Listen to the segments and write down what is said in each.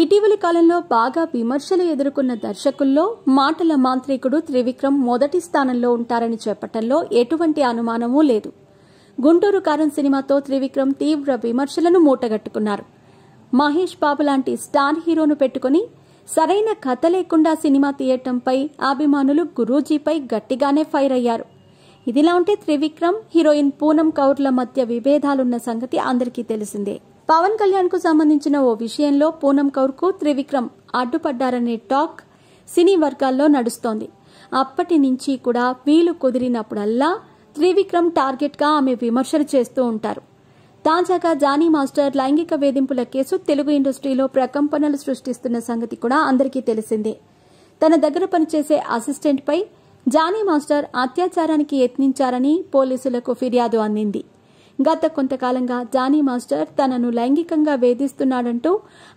ఇటీవలి కాలంలో బాగా విమర్శలు ఎదుర్కొన్న దర్శకుల్లో మాటల మాంత్రికుడు త్రివిక్రమ్ మొదటి స్థానంలో ఉంటారని చెప్పటంలో ఎటువంటి అనుమానమూ లేదు. గుంటూరు కారం సినిమాతో త్రివిక్రమ్ తీవ్ర విమర్శలను మూటగట్టుకున్నారు. మహేష్ బాబు లాంటి స్టార్ హీరోను పెట్టుకుని సరైన కథ లేకుండా సినిమా తీయటంపై అభిమానులు గురూజీపై గట్టిగానే ఫైర్ అయ్యారు. ఇదిలా ఉంటే త్రివిక్రమ్, హీరోయిన్ పూనం కౌర్ల మధ్య విభేదాలున్న సంగతి అందరికీ తెలిసిందే. పవన్ కళ్యాణ్ కు సంబంధించిన ఓ విషయంలో పూనం కౌర్ కు త్రివిక్రమ్ అడ్డుపడ్డారనే టాక్ సినీ వర్గాల్లో నడుస్తోంది. అప్పటి నుంచి కూడా వీలు కుదిరినప్పుడల్లా త్రివిక్రమ్ టార్గెట్ గా ఆమె విమర్శలు చేస్తూ ఉంటారు. తాజాగా జానీ మాస్టర్ లైంగిక వేధింపుల కేసు తెలుగు ఇండస్ట్రీలో ప్రకంపనలు సృష్టిస్తున్న సంగతి కూడా అందరికీ తెలిసిందే. తన దగ్గర పనిచేసే అసిస్టెంట్ పై జానీ మాస్టర్ అత్యాచారానికి యత్నించారని పోలీసులకు ఫిర్యాదు అందింది. గత కొంతకాలంగా జానీ మాస్టర్ తనను లైంగికంగా వేధిస్తున్నాడంటూ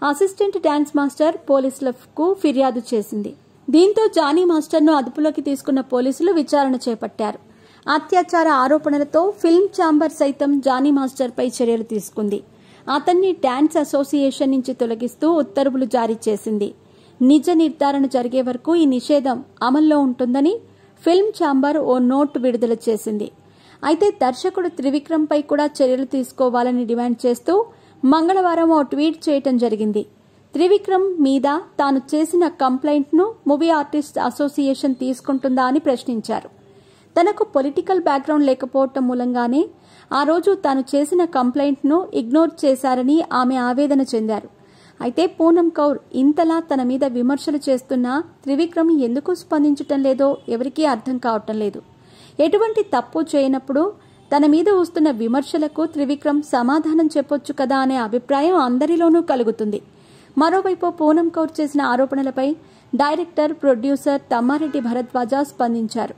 అసిస్టెంట్ డాన్స్ మాస్టర్ పోలీసులకు ఫిర్యాదు చేసింది. దీంతో జానీ మాస్టర్ను అదుపులోకి తీసుకున్న పోలీసులు విచారణ చేపట్టారు. అత్యాచార ఆరోపణలతో ఫిల్మ్ ఛాంబర్ సైతం జానీ మాస్టర్ పై చర్యలు తీసుకుంది. అతన్ని డాన్స్ అసోసియేషన్ నుంచి తొలగిస్తూ ఉత్తర్వులు జారీ చేసింది. నిజ నిర్ధారణ జరిగే వరకు ఈ నిషేధం అమల్లో ఉంటుందని ఫిల్మ్ ఛాంబర్ ఓ నోటు విడుదల చేసింది. అయితే దర్శకుడు త్రివిక్రమ్ పై కూడా చర్యలు తీసుకోవాలని డిమాండ్ చేస్తూ మంగళవారం ఓ ట్వీట్ చేయటం జరిగింది. త్రివిక్రమ్ మీద తాను చేసిన కంప్లైంట్ ను మూవీ ఆర్టిస్ట్ అసోసియేషన్ తీసుకుంటుందా అని ప్రశ్నించారు. తనకు పొలిటికల్ బ్యాక్గ్రౌండ్ లేకపోవటం మూలంగానే ఆ రోజు తాను చేసిన కంప్లైంట్ ను ఇగ్నోర్ చేశారని ఆమె ఆవేదన చెందారు. అయితే పూనం కౌర్ ఇంతలా తన మీద విమర్శలు చేస్తున్నా త్రివిక్రమ్ ఎందుకు స్పందించటం లేదో ఎవరికీ అర్థం కావటం లేదు. ఎటువంటి తప్పు చేయనప్పుడు తన మీద వస్తున్న విమర్శలకు త్రివిక్రమ్ సమాధానం చెప్పొచ్చు కదా అనే అభిప్రాయం అందరిలోనూ కలుగుతుంది. మరోవైపు పూనం కౌర్ చేసిన ఆరోపణలపై డైరెక్టర్, ప్రొడ్యూసర్ తమ్మారెడ్డి భరద్వాజ స్పందించారు.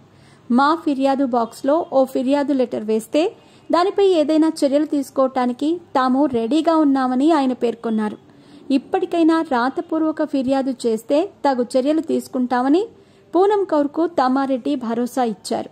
మా ఫిర్యాదు బాక్స్లో ఓ ఫిర్యాదు లెటర్ వేస్తే దానిపై ఏదైనా చర్యలు తీసుకోవటానికి తాము రెడీగా ఉన్నామని ఆయన పేర్కొన్నారు. ఇప్పటికైనా రాతపూర్వక ఫిర్యాదు చేస్తే తగు చర్యలు తీసుకుంటామని పూనం కౌర్కు తమ్మారెడ్డి భరోసా ఇచ్చారు.